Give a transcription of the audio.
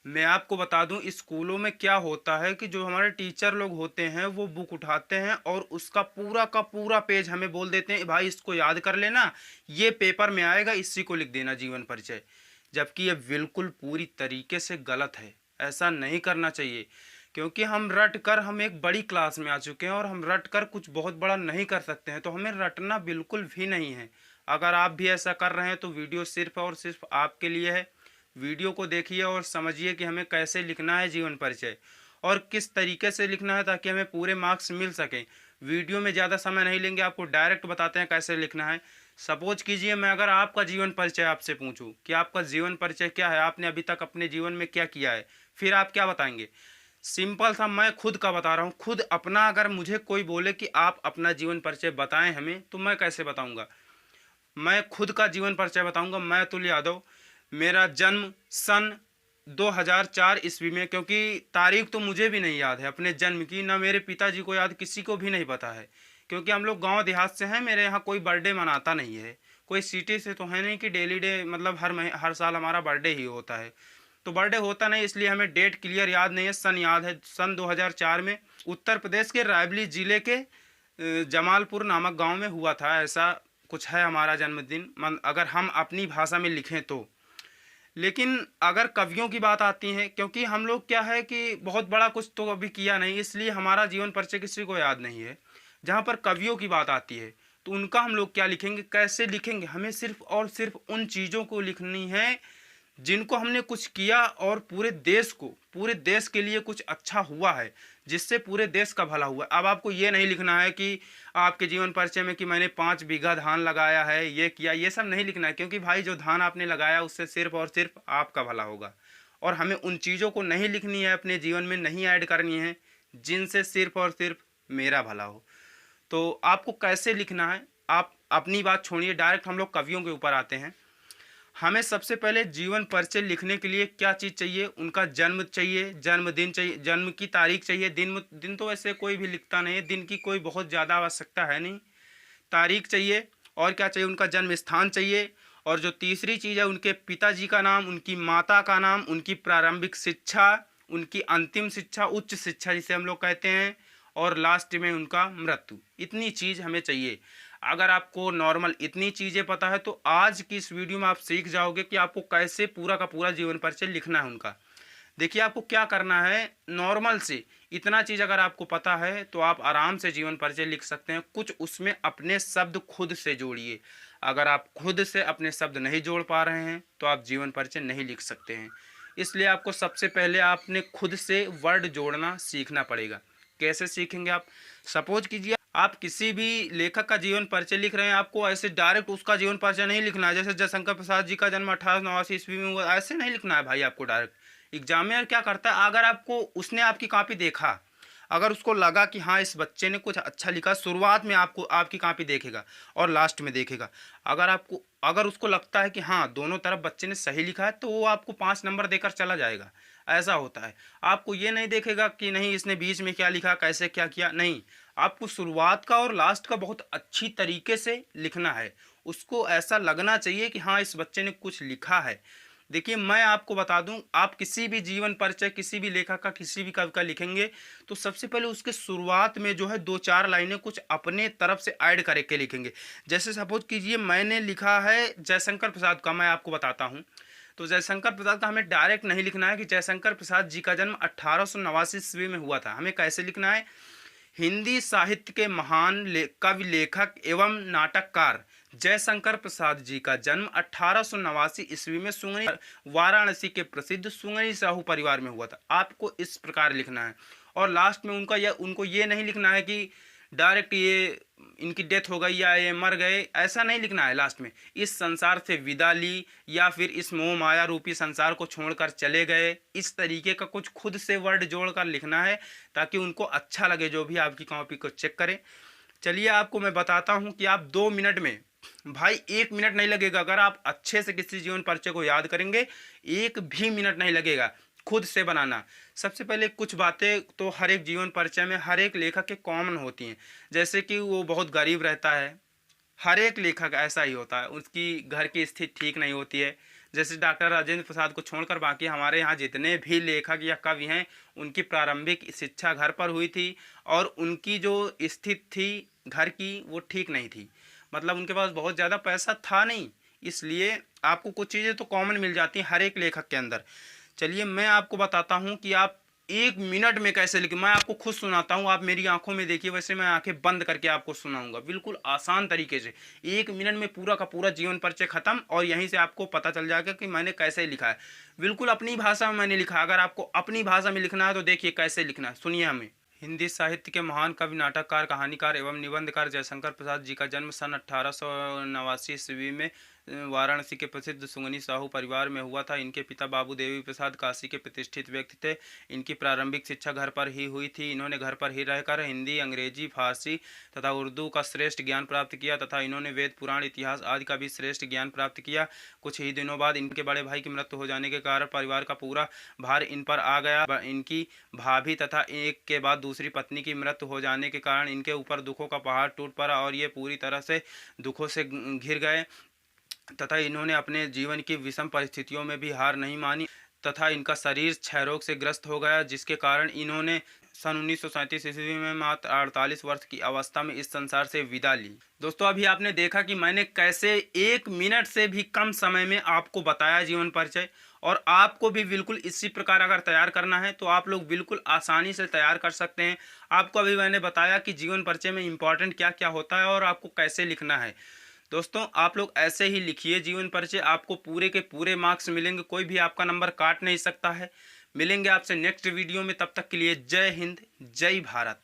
मैं आपको बता दूं स्कूलों में क्या होता है कि जो हमारे टीचर लोग होते हैं वो बुक उठाते हैं और उसका पूरा का पूरा पेज हमें बोल देते हैं भाई इसको याद कर लेना, ये पेपर में आएगा, इसी को लिख देना जीवन परिचय। जबकि ये बिल्कुल पूरी तरीके से गलत है। ऐसा नहीं करना चाहिए, क्योंकि हम रट कर हम एक बड़ी क्लास में आ चुके हैं और हम रट कर कुछ बहुत बड़ा नहीं कर सकते हैं, तो हमें रटना बिल्कुल भी नहीं है। अगर आप भी ऐसा कर रहे हैं तो वीडियो सिर्फ और सिर्फ आपके लिए है। वीडियो को देखिए और समझिए कि हमें कैसे लिखना है जीवन परिचय और किस तरीके से लिखना है ताकि हमें पूरे मार्क्स मिल सकें। वीडियो में ज़्यादा समय नहीं लेंगे, आपको डायरेक्ट बताते हैं कैसे लिखना है। सपोज कीजिए मैं अगर आपका जीवन परिचय आपसे पूछूं कि आपका जीवन परिचय क्या है, आपने अभी तक अपने जीवन में क्या किया है, फिर आप क्या बताएंगे? सिंपल सा मैं खुद का बता रहा हूँ, खुद अपना। अगर मुझे कोई बोले कि आप अपना जीवन परिचय बताएं हमें, तो मैं कैसे बताऊंगा? मैं खुद का जीवन परिचय बताऊंगा। मैं अतुल यादव, मेरा जन्म सन 2004 ईस्वी में, क्योंकि तारीख तो मुझे भी नहीं याद है अपने जन्म की, ना मेरे पिताजी को याद, किसी को भी नहीं पता है, क्योंकि हम लोग गांव देहात से हैं। मेरे यहाँ कोई बर्थडे मनाता नहीं है। कोई सिटी से तो है नहीं कि डेली डे मतलब हर साल हमारा बर्थडे ही होता है। तो बर्थडे होता नहीं, इसलिए हमें डेट क्लियर याद नहीं है। सन याद है, सन 2004 में उत्तर प्रदेश के रायबली ज़िले के जमालपुर नामक गांव में हुआ था। ऐसा कुछ है हमारा जन्मदिन, अगर हम अपनी भाषा में लिखें तो। लेकिन अगर कवियों की बात आती है, क्योंकि हम लोग क्या है कि बहुत बड़ा कुछ तो अभी किया नहीं, इसलिए हमारा जीवन परिचय किसी को याद नहीं है। जहाँ पर कवियों की बात आती है तो उनका हम लोग क्या लिखेंगे, कैसे लिखेंगे? हमें सिर्फ और सिर्फ उन चीज़ों को लिखनी है जिनको हमने कुछ किया और पूरे देश के लिए कुछ अच्छा हुआ है, जिससे पूरे देश का भला हुआ है। अब आपको ये नहीं लिखना है कि आपके जीवन परिचय में कि मैंने 5 बीघा धान लगाया है, ये किया, ये सब नहीं लिखना है, क्योंकि भाई जो धान आपने लगाया उससे सिर्फ और सिर्फ आपका भला होगा। और हमें उन चीज़ों को नहीं लिखनी है, अपने जीवन में नहीं ऐड करनी है जिनसे सिर्फ और सिर्फ मेरा भला हो। तो आपको कैसे लिखना है, आप अपनी बात छोड़िए, डायरेक्ट हम लोग कवियों के ऊपर आते हैं। हमें सबसे पहले जीवन परिचय लिखने के लिए क्या चीज़ चाहिए? उनका जन्म चाहिए, जन्मदिन चाहिए, जन्म की तारीख चाहिए। दिन दिन तो वैसे कोई भी लिखता नहीं है, दिन की कोई बहुत ज़्यादा आवश्यकता है नहीं। तारीख चाहिए, और क्या चाहिए? उनका जन्म स्थान चाहिए। और जो तीसरी चीज़ है, उनके पिताजी का नाम, उनकी माता का नाम, उनकी प्रारंभिक शिक्षा, उनकी अंतिम शिक्षा, उच्च शिक्षा जिसे हम लोग कहते हैं, और लास्ट में उनका मृत्यु। इतनी चीज़ हमें चाहिए। अगर आपको नॉर्मल इतनी चीज़ें पता है तो आज की इस वीडियो में आप सीख जाओगे कि आपको कैसे पूरा का पूरा जीवन परिचय लिखना है उनका। देखिए आपको क्या करना है, नॉर्मल से इतना चीज़ अगर आपको पता है तो आप आराम से जीवन परिचय लिख सकते हैं। कुछ उसमें अपने शब्द खुद से जोड़िए। अगर आप खुद से अपने शब्द नहीं जोड़ पा रहे हैं तो आप जीवन परिचय नहीं लिख सकते हैं। इसलिए आपको सबसे पहले आपने खुद से वर्ड जोड़ना सीखना पड़ेगा। कैसे सीखेंगे आप? सपोज कीजिए आप किसी भी लेखक का जीवन परिचय लिख रहे हैं, आपको ऐसे डायरेक्ट उसका जीवन परिचय नहीं लिखना है। जैसे जयशंकर प्रसाद जी का जन्म 1889 ईस्वी में हुआ, ऐसे नहीं लिखना है भाई आपको डायरेक्ट। एग्जामिनर क्या करता है, अगर आपको उसने आपकी कॉपी देखा, अगर उसको लगा कि हाँ इस बच्चे ने कुछ अच्छा लिखा, शुरुआत में आपको आपकी कॉपी देखेगा और लास्ट में देखेगा। अगर उसको लगता है कि हाँ दोनों तरफ बच्चे ने सही लिखा है तो वो आपको 5 नंबर देकर चला जाएगा। ऐसा होता है। आपको ये नहीं देखेगा कि नहीं इसने बीच में क्या लिखा, कैसे क्या किया, नहीं। आपको शुरुआत का और लास्ट का बहुत अच्छी तरीके से लिखना है। उसको ऐसा लगना चाहिए कि हाँ इस बच्चे ने कुछ लिखा है। देखिए मैं आपको बता दूं, आप किसी भी जीवन परिचय किसी भी लेखक का किसी भी कवि का लिखेंगे तो सबसे पहले उसके शुरुआत में जो है 2-4 लाइनें कुछ अपने तरफ से ऐड करके लिखेंगे। जैसे सपोज कीजिए मैंने लिखा है जयशंकर प्रसाद का, मैं आपको बताता हूँ। तो जयशंकर प्रसाद का हमें डायरेक्ट नहीं लिखना है कि जयशंकर प्रसाद जी का जन्म 1889 ईस्वी में हुआ था। हमें कैसे लिखना है? हिंदी साहित्य के महान कवि, लेखक एवं नाटककार जयशंकर प्रसाद जी का जन्म 1889 ईस्वी में सुंगनी वाराणसी के प्रसिद्ध सुंगनी साहू परिवार में हुआ था। आपको इस प्रकार लिखना है। और लास्ट में उनको ये नहीं लिखना है कि डायरेक्ट ये इनकी डेथ हो गई या ये मर गए, ऐसा नहीं लिखना है। लास्ट में इस संसार से विदा ली या फिर इस मोह माया रूपी संसार को छोड़कर चले गए, इस तरीके का कुछ खुद से वर्ड जोड़कर लिखना है ताकि उनको अच्छा लगे जो भी आपकी कॉपी को चेक करें। चलिए आपको मैं बताता हूं कि आप 2 मिनट में, भाई 1 मिनट नहीं लगेगा, अगर आप अच्छे से किसी जीवन परिचय को याद करेंगे 1 भी मिनट नहीं लगेगा खुद से बनाना। सबसे पहले कुछ बातें तो हर एक जीवन परिचय में हर एक लेखक के कॉमन होती हैं। जैसे कि वो बहुत गरीब रहता है, हर एक लेखक ऐसा ही होता है, उसकी घर की स्थिति ठीक नहीं होती है, जैसे डॉक्टर राजेंद्र प्रसाद को छोड़कर बाकी हमारे यहाँ जितने भी लेखक या कवि हैं, उनकी प्रारंभिक शिक्षा घर पर हुई थी और उनकी जो स्थिति थी घर की वो ठीक नहीं थी। मतलब उनके पास बहुत ज़्यादा पैसा था नहीं, इसलिए आपको कुछ चीज़ें तो कॉमन मिल जाती हैं हर एक लेखक के अंदर। चलिए मैं आपको बताता हूँ कि आप 1 मिनट में कैसे लिखें। मैं आपको खुद सुनाता हूँ, आप मेरी आंखों में देखिए, वैसे मैं आंखें बंद करके आपको सुनाऊंगा बिल्कुल आसान तरीके से। 1 मिनट में पूरा का पूरा जीवन परिचय खत्म, और यहीं से आपको पता चल जाएगा कि मैंने कैसे लिखा है। बिल्कुल अपनी भाषा में मैंने लिखा है। अगर आपको अपनी भाषा में लिखना है तो देखिए कैसे लिखना है, सुनिए हमें। हिंदी साहित्य के महान कवि, नाटककार, कहानीकार एवं निबंधकार जयशंकर प्रसाद जी का जन्म सन 1889 ईस्वी में वाराणसी के प्रसिद्ध सुंगनी साहू परिवार में हुआ था। इनके पिता बाबू देवी प्रसाद काशी के प्रतिष्ठित व्यक्ति थे। इनकी प्रारंभिक शिक्षा घर पर ही हुई थी। इन्होंने घर पर ही रहकर हिंदी, अंग्रेजी, फारसी तथा उर्दू का श्रेष्ठ ज्ञान प्राप्त किया तथा इन्होंने वेद, पुराण, इतिहास आदि का भी श्रेष्ठ ज्ञान प्राप्त किया। कुछ ही दिनों बाद इनके बड़े भाई की मृत्यु हो जाने के कारण परिवार का पूरा भार इन पर आ गया। इनकी भाभी तथा एक के बाद दूसरी पत्नी की मृत्यु हो जाने के कारण इनके ऊपर दुखों का पहाड़ टूट पड़ा और ये पूरी तरह से दुखों से घिर गए तथा इन्होंने अपने जीवन की विषम परिस्थितियों में भी हार नहीं मानी तथा इनका शरीर क्षय रोग से ग्रस्त हो गया, जिसके कारण इन्होंने सन 1937 ईस्वी में मात्र 48 वर्ष की अवस्था में इस संसार से विदा ली। दोस्तों अभी आपने देखा कि मैंने कैसे 1 मिनट से भी कम समय में आपको बताया जीवन परिचय, और आपको भी बिल्कुल इसी प्रकार अगर तैयार करना है तो आप लोग बिल्कुल आसानी से तैयार कर सकते हैं। आपको अभी मैंने बताया कि जीवन परिचय में इम्पॉर्टेंट क्या क्या होता है और आपको कैसे लिखना है। दोस्तों आप लोग ऐसे ही लिखिए जीवन परिचय, आपको पूरे के पूरे मार्क्स मिलेंगे, कोई भी आपका नंबर काट नहीं सकता है। मिलेंगे आपसे नेक्स्ट वीडियो में, तब तक के लिए जय हिंद, जय भारत।